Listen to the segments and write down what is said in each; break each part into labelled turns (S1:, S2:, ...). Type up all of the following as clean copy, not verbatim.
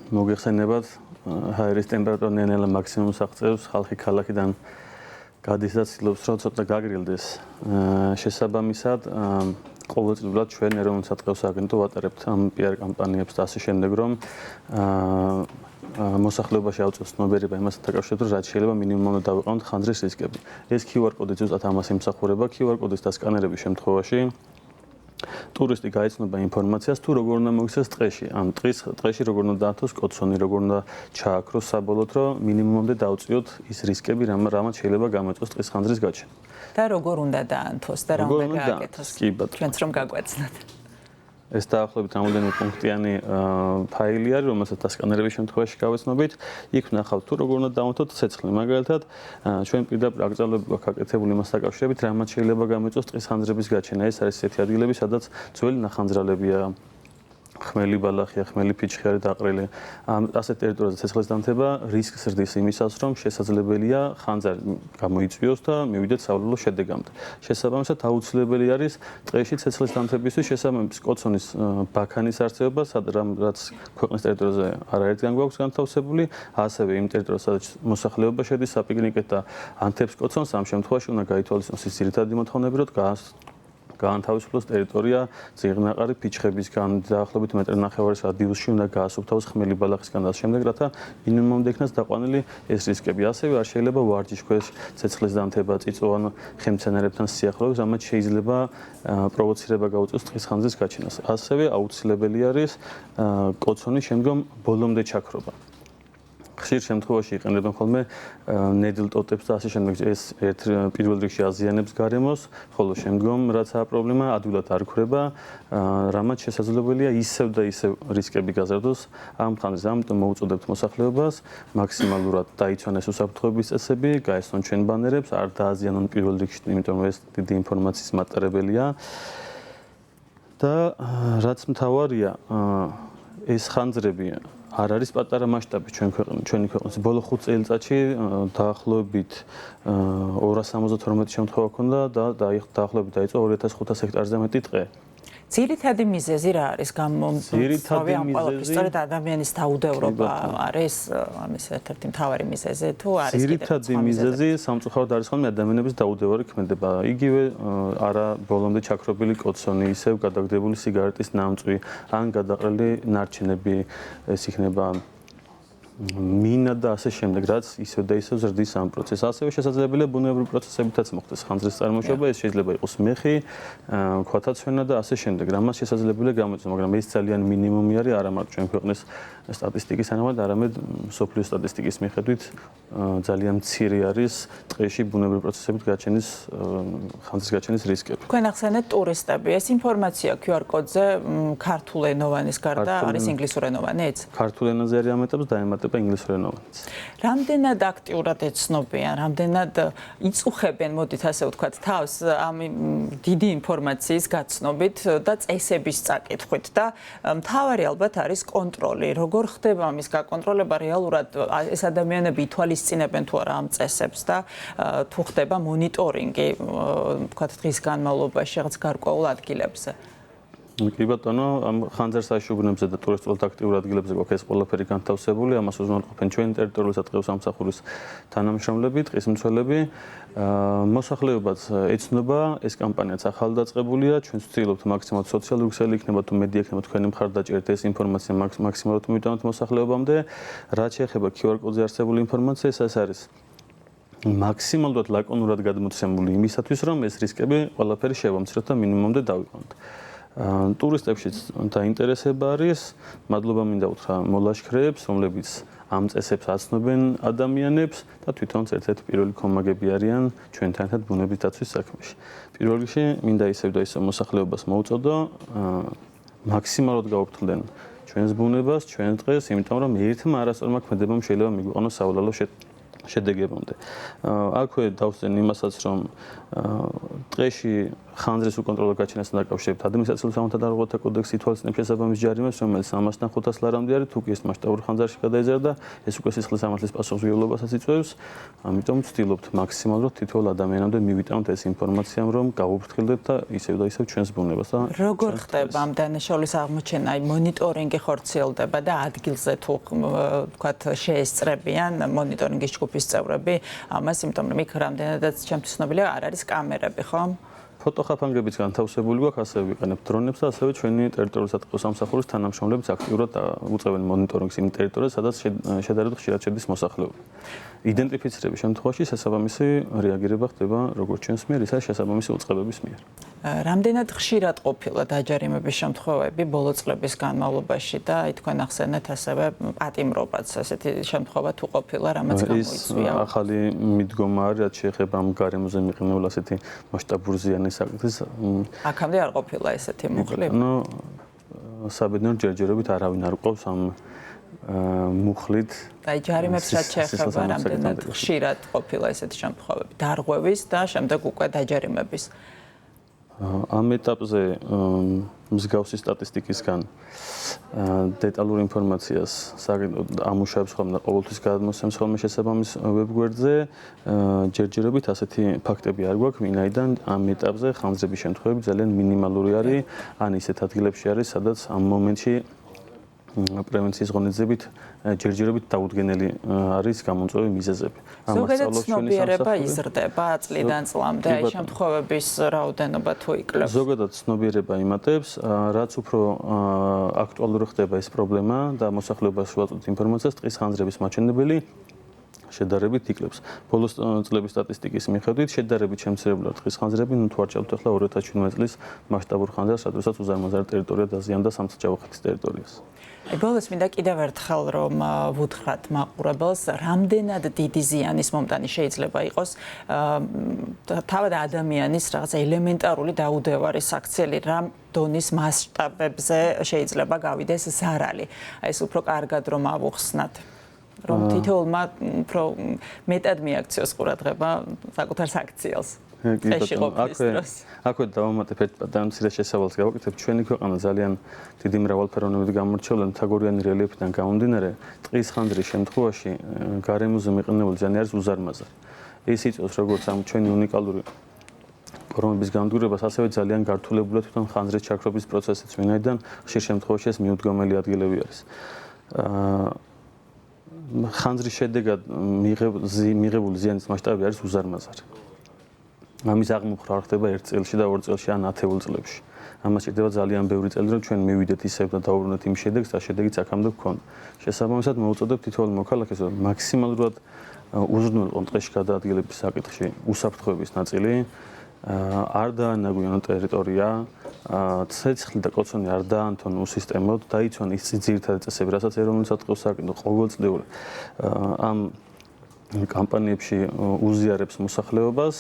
S1: მოგეხსენებათ ჰაერის ტემპერატურა ნელ-ნელა მაქსიმუმს აღწევს, ხალხი ქალაქიდან გადის და ცდილობს რომ ცოტა გაგრილდეს. შესაბამისად, ყოველწლიურად ჩვენ ეროვნულ სატყეოს აგენტო ვატარებთ ამ PR კამპანიებს და ასე შემდეგ, რომ მოსახლეობაში ავწევს ცნობიერება იმასთან დაკავშირებით, რომ რაც შეიძლება მინიმუმად დავიყენოთ ხანძრის რისკები. ეს QR კოდი ზუსტად ამას იმსახურება, QR კოდის დასკანერების შემთხვევაში ტურისტი გაეცნობა ინფორმაციას თუ როგორ უნდა მოიქცეს ტყეში. ან ტყეში როგორ უნდა დაათოს კოცონი, როგორ უნდა ჩააქროს საბოლოოდ, რომ მინიმუმამდე დავწიოთ ის რისკები, რამაც შეიძლება გამოიწვიოს ტყის ხანძრის გაჩენა.
S2: და როგორ უნდა დაანთოს და რა უნდა გააკეთოს? ჩვენც რომ გაგვეცნათ.
S1: ეს დაახლოებით რამოდენიმე პუნქტიანი ფაილი არის, რომელსაც დასკანერების შემთხვევაში გავეცნობით. იქ ვნახავთ თუ როგორ უნდა დავანთოთ ცეცხლი. მაგალითად, ჩვენ პირდაპირ აკრძალვები გვაქვს აკეთებული იმას დაკავშირებით, რამაც შეიძლება გამოიწვიოს ტყის ხანძრების გაჩენა. ეს არის ესეთი ადგილები, სადაც ძველი ნახანძრალებია, ხმელი ბალახია, ხმელი ფიჩხი არის დაყრილი. ასეთ ტერიტორიაზე ცეცხლის დამთება რისკს ზრდის იმისას, რომ შესაძლებელია ხანძარი გამოიწვიოს და მივიდეთ სავლელო შედეგამდე. შესაბამისად, აუცილებელი არის ტყეში ცეცხლის დამთებისთვის შესაბამის კოცონის ბაქანის არსებობა, რაც ქვეყნის ტერიტორიაზე არაერთგან გვაქვს განთავსებული, ასევე იმ ტერიტორიაზე, სადაც მოსახლეობა შედის საპიკნიკეთ და ანთებს კოცონს, ამ შემთხვევაში უნდა გაითვალისწინოს ის ძირითადი მოთხოვნები, რომ გაანთავისუფლოს ტერიტორია ძიღნაყარი ფიჩხებისგან, დაახლოებით 1.5 რადიუსში უნდა გაასუფთავოს ხმელი ბალახისგან და შემდეგ, რათა მინიმუმამდე იქნას დაყვანილი ეს რისკები. ასევე არ შეიძლება ვარჯიშქვეშ ცეცხლის დამთება, წიწვოვან ხელმცენარეებთან სიახლოვეს, რამაც შეიძლება პროვოცირება გაუწიოს ტყის ხანძრის გაჩენას. ასევე აუცილებელი არის კოცონის შემდგომ ბოლომდე ჩაქრობა. ხშირ შემთხვევაში იყენებენ ხოლმე ნედლ ტოტებს და ასე შემდეგ. ეს პირველ რიგში აზიანებს გარემოს, ხოლო შემდგომ რაცაა პრობლემა, ადვილად არ ქრება, რამაც შესაძლებელია ისევ და ისევ რისკები გაზარდოს ამ ხანძრით. ამიტომ მოუწოდებთ მოსახლეობას მაქსიმალურად დაიცვან ეს უსაფრთხოების წესები, გაესწრონ ჩვენ ბანერებს, არ დააზიანონ პირველ რიგში, იმიტომ რომ ეს დიდი ინფორმაციის მატარებელია. და რაც მთავარია, ეს ხანძრები არ არის პატარა მასშტაბის ჩვენი ქვეყნის. ბოლო 5 წელიწადში დაახლოებით 272 შემთხვევა ჰქონდა და დაახლოებით დაიწყო 2500 ჰექტარზე მეტი ტყე.
S2: ძირითადი მიზეზი რა არის? ძირითადი მიზეზი სწორედ ადამიანის დაუდევრობა არის ამის ერთ-ერთი მთავარი მიზეზი თუ არის კიდევ
S1: ძირითადი მიზეზი სამწუხაროდ არის ხოლმე ადამიანების დაუდევარი ქმედება. იგივე არა ბოლომდე ჩაქრობილი კოცონი, ისევ გადაგდებული სიგარეტის ნამწვი, ან გადაყრილი ნარჩენები, ეს იქნება მინა და ასე შემდეგ, რაც ისევ და ისევ ზრდის ამ პროცესს. ასევე შესაძლებელია ბუნებრივი პროცესებითაც მოხდეს ხანძრის წარმოშობა, ეს შეიძლება იყოს მეხი, ქვათაცვენა და ასე შემდეგ. რამაც შესაძლებელია გამოიწვიოს, მაგრამ ეს ძალიან მინიმუმი არის, არა მარტო ჩვენ ქვეყნის სტატისტიკის თანახმად, არამედ მსოფლიო სტატისტიკის მიხედვით ძალიან მცირე არის ტყეში ბუნებრივი პროცესებით გაჩენის ხანძრის გაჩენის რისკები.
S2: თქვენ ახსენეთ ტურისტები, ეს ინფორმაცია QR კოდზე ქართულენოვანის გარდა არის ინგლისურენოვანიც?
S1: ქართულ ენაზე არის ამ ეტაპზე დაემატება ინგლისურენოვანიც.
S2: რამდენად აქტიურად ეცნობიან, რამდენად იწუხებენ, მოდით ასე ვთქვათ, თავს ამ დიდი ინფორმაციის გაცნობით და წესების წაკითხვით და მთავარი ალბათ არის კონტროლი. როგორ ხდება ამის გაკონტროლება რეალურად? ეს ადამიანები ითვალისწინებენ თუ არა ამ წესებს და თუ ხდება მონიტორინგი, ვთქვათ, დღის განმავლობაში რაღაც გარკვეულ ადგილებზე?
S1: კი ბატონო, ამ ხანძარს აშუქნებზე და ტურისტულ აქტიურ ადგილებზე გვაქვს ეს ყველაფერი განთავსებული, ამას უზრუნველყოფენ ჩვენი ტერიტორიული სატყეოს სამსახურის თანამშრომლები, ტყისმცველები. მოსახლეობაც ეცნობა, ეს კამპანიაც ახალდაწყებულია, ჩვენ ვცდილობთ მაქსიმალურად სოციალური ქსელი იქნება თუ მედია იქნება თქვენი მხარდაჭერით ეს ინფორმაცია მაქსიმალურად მივიტანოთ მოსახლეობამდე. რაც შეეხება QR კოდზე არსებული ინფორმაციას, ეს არის მაქსიმალურად ლაკონურად გადმოცემული იმისათვის, რომ ეს რისკები ყველაფერი შევამციროთ და მინიმუმამდე დავიყენოთ. ტურისტებშიც დაინტერესება არის, მადლობა მინდა უთხრა მოლაშქრეებს, რომლებიც ამ წესებს აცნობენ ადამიანებს და თვითონაც ერთ-ერთი პირველი კომაგები არიან ჩვენთან ერთად ბუნების დაცვის საქმეში. პირველ რიგში მინდა ისევ და ისევ მოსახლეობას მოუწოდო, მაქსიმალურად გაუფრთხილდნენ ჩვენს ბუნებას, ჩვენს დღეს, იმიტომ რომ ერთმა არასწორმა ქმედებამ შეიძლება მიგვიყვანოს სავალალო შედეგებამდე. აქვე დავსწრენ იმასაც, რომ ტყეში ხანძრის უკონტროლო გაჩენასთან დაკავშირებით ადმინისტრაციული სამართალდამცავთა კოდექსი ითვალისწინებს შესაბამის ჯარიმას, რომელიც 300-დან 500 ლარამდე არის, თუ კი ეს მასშტაბურ ხანძარში გადაიზარდა, ეს უკვე სისხლის სამართლის პასუხისმგებლობასაც იწვევს. ამიტომ ვცდილობთ მაქსიმალურად თითოეულ ადამიანამდე მივიტანოთ ეს ინფორმაცია, რომ გავუფრთხილდეთ და ისევ და ისევ ჩვენს ბუნებას და
S2: როგორ ხდება ამ დანაშაულის აღმოჩენა? აი მონიტორინგი ხორციელდება და ადგილზე თუ ვთქვათ შეესწრებიან მონიტორინგის ჯგუფის წევრები ამას, იმიტომ რომ იქ რამდენადაც ჩემთვის ცნობილია არ არის კამერები, ხო?
S1: ფოტოხაფანგებიც განთავსებული გვაქვს, ასევე ვიყენებთ დრონებს და ასევე ჩვენი ტერიტორიული სატყეო სამსახურის თანამშრომლებიც აქტიურად უწევენ მონიტორინგს იმ ტერიტორიაზე, სადაც შედარებით ხშირად შედის მოსახლეობა. იდენტიფიცირების შემთხვევაში შესაბამისი რეაგირება ხდება როგორც ჩვენს მიერ, ისე შესაბამისი უწყებების მიერ.
S2: რამდენად ხშირად ყოფილა დაჯარიმების შემთხვევები ბოლო წლების განმავლობაში და თქვენ ახსენეთ ასევე პატიმრობაც, ესეთი შემთხვევა თუ ყოფილა, რამაც გამოიწვია?
S1: ეს ახალი მიდგომა არის, რაც შეეხება ამ გარემოზე მიყენებულ ასეთი მასშტაბური ზიანის საკითხის.
S2: აქამდე არ ყოფილა ესეთი მუხლი?
S1: საბედნიეროდ ჯერჯერობით არავინ არ ყავს ამ მუხლით.
S2: აი ჯარიმებს რაც შეეხება, რამდენად ხშირად ყოფილა ესეთი შემთხვევები დარღვევის და შემდეგ უკვე დაჯარიმების?
S1: ამ ეტაპზე მსგავსი სტატისტიკისგან დეტალურ ინფორმაციას ამუშავებს ხოლმე და ყოველთვის გადმოსცემს ხოლმე შესაბამის ვებგვერდზე. ჯერჯერობით ასეთი ფაქტები არ გვაქვს, ვინაიდან ამ ეტაპზე ხანძრების შემთხვევები ძალიან მინიმალური არის, ან ისეთ ადგილებში არის, სადაც ამ მომენტში პრევენციის ღონისძიებით ჯერჯერობით დაუდგენელი არის გამომწვევი მიზეზები.
S2: ზოგადად ცნობიერება იზრდება წლიდან წლამდე, აი შემთხვევების რაოდენობა თუ იკლებს?
S1: ზოგადად ცნობიერება იმატებს, რაც უფრო აქტუალური ხდება ეს პრობლემა და მოსახლეობას შევაწვდით ინფორმაციას, ტყის ხანძრების მაჩვენებელი შედარებით იკლებს. ბოლოს წლების სტატისტიკის მიხედვით შედარებით შემცირებულია ტყის ხანძრები, თუ არ ჩავთვალოთ 2017 წლის მასშტაბურ ხანძრას, სადაც უზარმაზარი ტერიტორია დაზიანდა სამცხე-ჯავახეთის ტერიტორიას.
S2: აი ბოლოს მინდა კიდევ ერთხელ რომ ვუთხრათ მაყურებელს, რამდენად დიდი ზიანის მომტანი შეიძლება იყოს თავად ადამიანის რაღაც ელემენტარული დაუდევარი საქციელი, რამ დონის მასშტაბებზე შეიძლება გავიდეს ზარალი. აი ეს უფრო კარგად რომ ავუხსნათ. რომ თითოეულმა უფრო მეტად მიაქციოს ყურადღება საკუთარ საქციელს. აქვე დავამატებ ერთ მცირე შესავალს გავაკეთებ. ჩვენი ქვეყანა ძალიან დიდი მრავალფეროვნებით გამორჩეულია მთაგორიანი რელიეფიდან გამომდინარე, ტყის ხანძრის შემთხვევაში გარემოზე მიყენებული ზიანი არის უზარმაზარი. ეს იწვევს როგორც ამ ჩვენი უნიკალური ფორმების განადგურებას, ასევე ძალიან გართულებულია თვითონ ხანძრის ჩაქრობის პროცესიც, ვინაიდან ხშირ შემთხვევაში ეს მიუდგომელი ადგილები არის. ხანძრის შედეგად მიღებული ზიანის მასშტაბი არის უზარმაზარი. ამის აღმოფხვრა არ ხდება 1 წელში და 2 წელში ან 10 წლებში. ამას ჭირდება ძალიან ბევრი წელი, რომ ჩვენ მივიდეთ ისევ და დავუბრუნდეთ იმ შედეგს და შედეგიც აქამდე გვქონდა. შესაბამისად მოვუწოდებ თითოეულ მოქალაქეს, რომ მაქსიმალურად უზრუნველყონ ტყეში გადაადგილების საკითხში უსაფრთხოების ნაწილი, არ დაანაგვიანონ ტერიტორია, ცეცხლი და კოცონი არ დაანთონ უსისტემოდ, დაიცვან ის ძირითადი წესები, რასაც ეროვნული სატყეო სააგენტო ყოველწლიურად ამ კამპანიებში უზიარებს მოსახლეობას.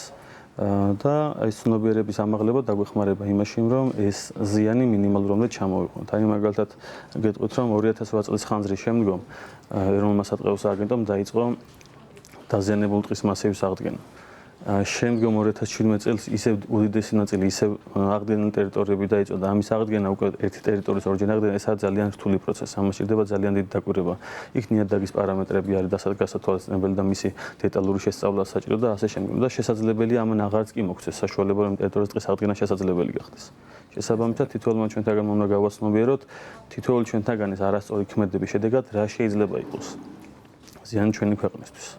S2: და ეს ცნობიერების ამაღლება დაგვეხმარება იმაში, რომ ეს ზიანი მინიმალურამდე ჩამოვიყვანოთ. აი მაგალითად გეტყვით, რომ 2008 წლის ხანძრის შემდგომ ეროვნულმა სატყეო სააგენტომ დაიწყო დაზიანებული ტყის მასივის აღდგენა. შემდგომ 2017 წელს ისევ უდიდესი ნაწილი ისევ აღდგენილი ტერიტორიები დაიწყო და ამის აღდგენა უკვე ერთი ტერიტორიის ორჯერ აღდგენა, ეს არის ძალიან რთული პროცესი. ამას ჭირდება ძალიან დიდი დაკვირვება. იქ ნიადაგის პარამეტრები არის გასათვალისწინებელი და მისი დეტალური შესწავლა საჭირო და ასე შემდეგ. და შესაძლებელია ამან აღარც კი მოგვცეს საშუალება, რომ ტერიტორიის ტყის აღდგენა შესაძლებელი გახდეს. შესაბამისად, თითოეულმა ჩვენთაგან უნდა გავაცნობიეროთ, თითოეული ჩვენთაგანის არასწორი ქმედების შედეგად რა შეიძლება იყოს ზიანი ჩვენი ქვეყნისთვის.